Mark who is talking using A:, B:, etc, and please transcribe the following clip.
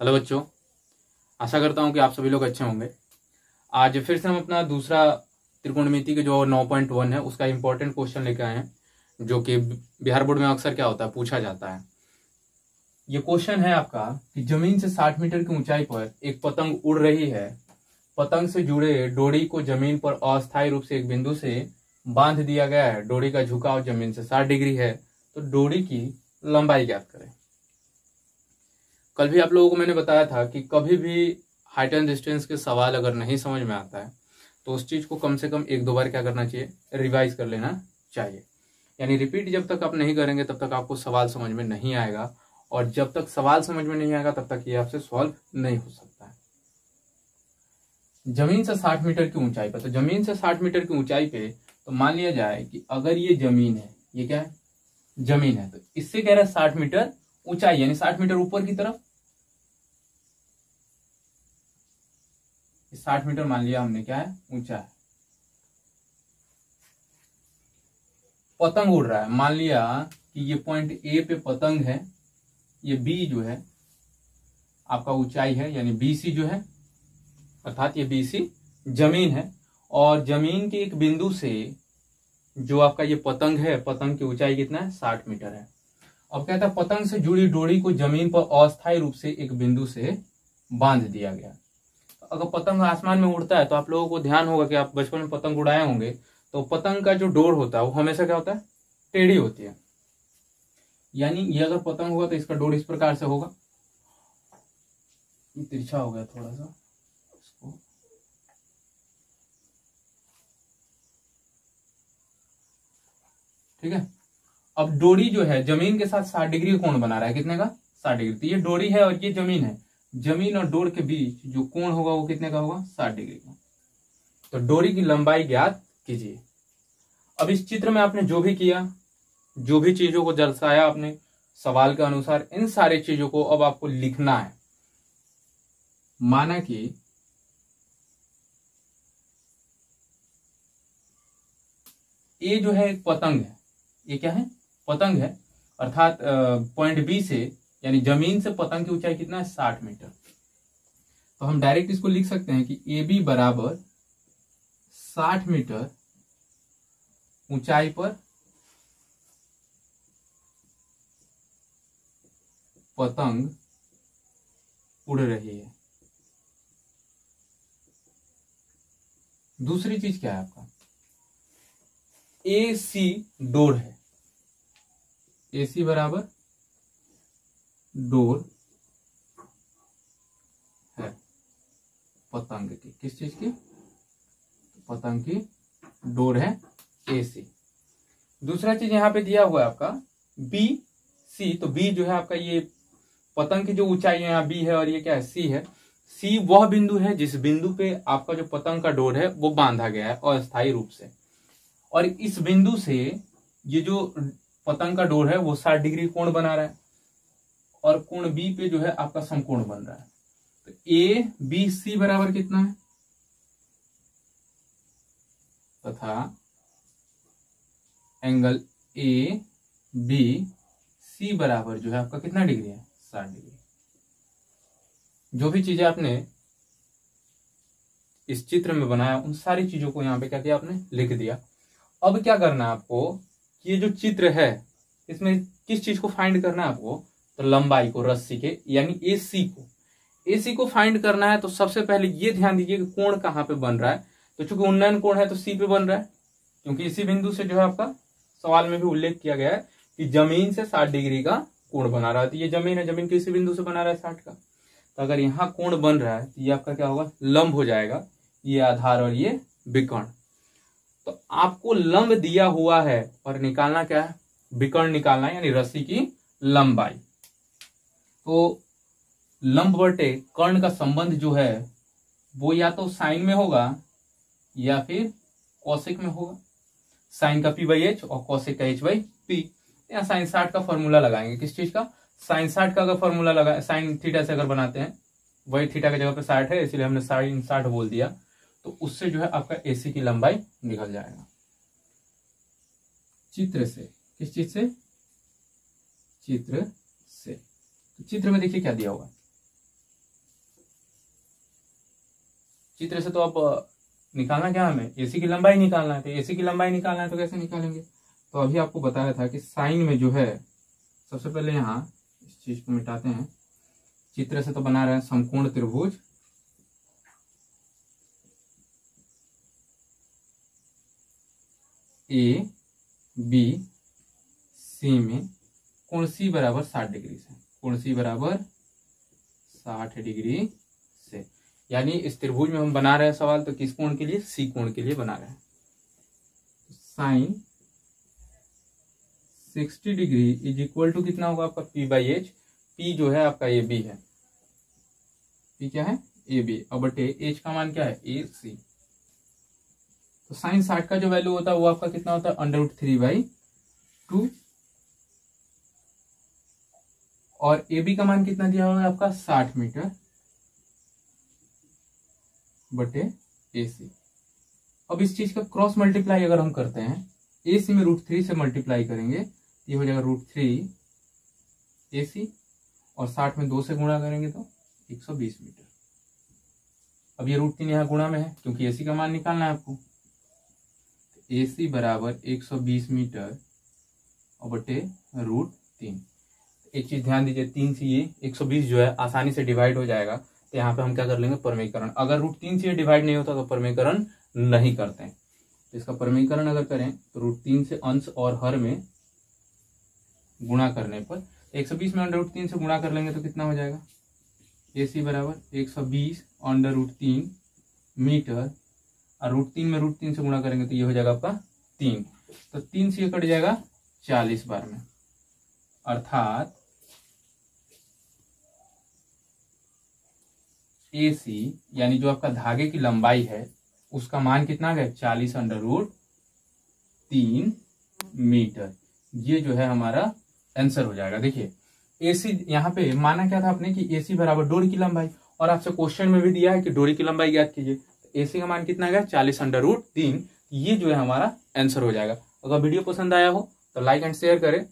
A: Hello बच्चों, आशा करता हूं कि आप सभी लोग अच्छे होंगे। आज फिर से हम अपना दूसरा त्रिकोणमिति के जो 9.1 है उसका इंपॉर्टेंट क्वेश्चन लेकर आए हैं, जो कि बिहार बोर्ड में अक्सर क्या होता है, पूछा जाता है। ये क्वेश्चन है आपका कि जमीन से 60 मीटर की ऊंचाई पर एक पतंग उड़ रही है। पतंग से जुड़े डोरी को जमीन पर अस्थायी रूप से एक बिंदु से बांध दिया गया है। डोरी का झुकाव जमीन से 60 डिग्री है, तो डोरी की लंबाई ज्ञात करें। कल भी आप लोगों को मैंने बताया था कि कभी भी हाइट एंड डिस्टेंस के सवाल अगर नहीं समझ में आता है तो उस चीज को कम से कम एक दो बार क्या करना चाहिए, रिवाइज कर लेना चाहिए। यानी रिपीट जब तक आप नहीं करेंगे तब तक आपको सवाल समझ में नहीं आएगा, और जब तक सवाल समझ में नहीं आएगा तब तक ये आपसे सॉल्व नहीं हो सकता है। जमीन से 60 मीटर की ऊंचाई पर, तो जमीन से 60 मीटर की ऊंचाई पे तो मान लिया जाए कि अगर ये जमीन है, ये क्या है, जमीन है, तो इससे कह रहा है 60 मीटर ऊंचाई, यानी 60 मीटर ऊपर की तरफ। 60 मीटर मान लिया हमने, क्या है, ऊंचा है। पतंग उड़ रहा है, मान लिया कि ये पॉइंट ए पे पतंग है, ये बी जो है आपका ऊंचाई है, यानी बीसी जो है, अर्थात ये बीसी जमीन है, और जमीन के एक बिंदु से जो आपका ये पतंग है, पतंग की ऊंचाई कितना है, 60 मीटर है। अब कहता है पतंग से जुड़ी डोरी को जमीन पर अस्थायी रूप से एक बिंदु से बांध दिया गया। अगर पतंग आसमान में उड़ता है तो आप लोगों को ध्यान होगा कि आप बचपन में पतंग उड़ाए होंगे, तो पतंग का जो डोर होता है वो हमेशा क्या होता है, टेढ़ी होती है। यानी ये अगर पतंग होगा तो इसका डोर इस प्रकार से होगा, ये तिरछा हो गया थोड़ा सा इसको, ठीक है। अब डोरी जो है जमीन के साथ 60 डिग्री कोण बना रहा है, कितने का, 60 डिग्री। तो ये डोरी है और ये जमीन है, जमीन और डोर के बीच जो कोण होगा वो कितने का होगा, 60 डिग्री का। तो डोरी की लंबाई ज्ञात कीजिए। अब इस चित्र में आपने जो भी किया, जो भी चीजों को दर्शाया आपने सवाल के अनुसार, इन सारी चीजों को अब आपको लिखना है। माना कि ये जो है एक पतंग है, ये क्या है, पतंग है, अर्थात पॉइंट बी से, यानी जमीन से पतंग की ऊंचाई कितना है, 60 मीटर। तो हम डायरेक्ट इसको लिख सकते हैं कि ए बी बराबर 60 मीटर ऊंचाई पर पतंग उड़ रही है। दूसरी चीज क्या है आपका, ए सी डोर है, ए सी बराबर डोर है पतंग की, किस चीज की, पतंग की डोर है ए सी। दूसरा चीज यहां पे दिया हुआ है आपका बी सी, तो बी जो है आपका ये पतंग की जो ऊंचाई है, यहाँ बी है और ये क्या है, सी है। सी वह बिंदु है जिस बिंदु पे आपका जो पतंग का डोर है वो बांधा गया है अस्थायी रूप से, और इस बिंदु से ये जो पतंग का डोर है वो 60 डिग्री कोण बना रहा है, और कोण बी पे जो है आपका समकोण बन रहा है। तो ए बी सी बराबर कितना है, तथा एंगल ए बी सी बराबर जो है आपका कितना डिग्री है, 60 डिग्री। जो भी चीजें आपने इस चित्र में बनाया उन सारी चीजों को यहां पे क्या किया, आपने लिख दिया। अब क्या करना है आपको, कि ये जो चित्र है इसमें किस चीज को फाइंड करना है आपको, तो लंबाई को, रस्सी के, यानी एसी को फाइंड करना है। तो सबसे पहले ये ध्यान दीजिए कि कोण कहां पे बन रहा है। तो चूंकि उन्नयन कोण है तो सी पे बन रहा है, क्योंकि इसी बिंदु से जो है आपका सवाल में भी उल्लेख किया गया है कि जमीन से 60 डिग्री का कोण बना रहा है। तो ये जमीन है, जमीन किसी बिंदु से बना रहा है 60 का, तो अगर यहाँ कोण बन रहा है तो ये आपका क्या होगा, लंब हो जाएगा, ये आधार और ये विकर्ण। तो आपको लंब दिया हुआ है और निकालना क्या है, विकर्ण निकालना है, यानी रस्सी की लंबाई। तो लंब बटे कर्ण का संबंध जो है वो या तो साइन में होगा या फिर कौशिक में होगा। साइन का पी बाई एच और कौशिक का एच बाई पी। यहाँ साइन 60 का फॉर्मूला लगाएंगे, किस चीज का, साइन 60 का अगर फॉर्मूला लगा, साइन थीटा से अगर बनाते हैं, वही थीटा की जगह पे 60 है इसलिए हमने साइन 60 बोल दिया, तो उससे जो है आपका एसी की लंबाई निकल जाएगा चित्र से। किस चीज से, चित्र से। तो चित्र में देखिए क्या दिया हुआ, चित्र से तो अब निकालना क्या हमें, एसी की लंबाई निकालना है। तो एसी की लंबाई निकालना है तो कैसे निकालेंगे, तो अभी आपको बताया था कि साइन में जो है, सबसे पहले यहाँ इस चीज को मिटाते हैं। चित्र से तो बना रहे हैं समकोण त्रिभुज, ए बी सी में कोण सी बराबर 60 डिग्री से, कोण सी बराबर 60 डिग्री से, यानी इस त्रिभुज में हम बना रहे हैं सवाल तो किस कोण के लिए, सी कोण के लिए बना रहे हैं। Sine 60 degree is equal to कितना होगा आपका पी बाई एच। पी जो है आपका ए बी है, पी क्या है, ए बी, और बटे एच का मान क्या है, ए सी। तो साइन 60 का जो वैल्यू होता है वो आपका कितना होता है, √3/2, और ए बी का मान कितना दिया हुआ है आपका 60 मीटर बटे ए सी। अब इस चीज का क्रॉस मल्टीप्लाई अगर हम करते हैं, ए सी में √3 से मल्टीप्लाई करेंगे, ये हो जाएगा √3 ए सी, और 60 में 2 से गुणा करेंगे तो 120 मीटर। अब ये √3 यहाँ गुणा में है क्योंकि एसी का मान निकालना है आपको। ए सी बराबर 120 मीटर और बटे √3। एक चीज ध्यान दीजिए, 3 से ये 120 जो है आसानी से डिवाइड हो जाएगा, तो यहाँ पे हम क्या कर लेंगे, परमीकरण। अगर √3 से ये डिवाइड नहीं होता तो परमीकरण नहीं करते हैं। तो इसका परमीकरण अगर करें तो √3 से अंश और हर में गुणा करने पर 120 में √3 से गुणा कर लेंगे तो कितना हो जाएगा, ए सी बराबर 120 √3 मीटर, और √3 में √3 से गुणा करेंगे तो ये हो जाएगा आपका 3। तो 3 से ये कट जाएगा 40 बार में, अर्थात ए सी यानी जो आपका धागे की लंबाई है उसका मान कितना आ गया, 40√3 मीटर। ये जो है हमारा आंसर हो जाएगा। देखिए एसी यहाँ पे माना क्या था आपने कि एसी बराबर डोरी की लंबाई, और आपसे क्वेश्चन में भी दिया है कि डोरी की लंबाई ज्ञात कीजिए। एसी का मान कितना आ गया, 40√3। ये जो है हमारा आंसर हो जाएगा। अगर वीडियो पसंद आया हो तो लाइक एंड शेयर करें।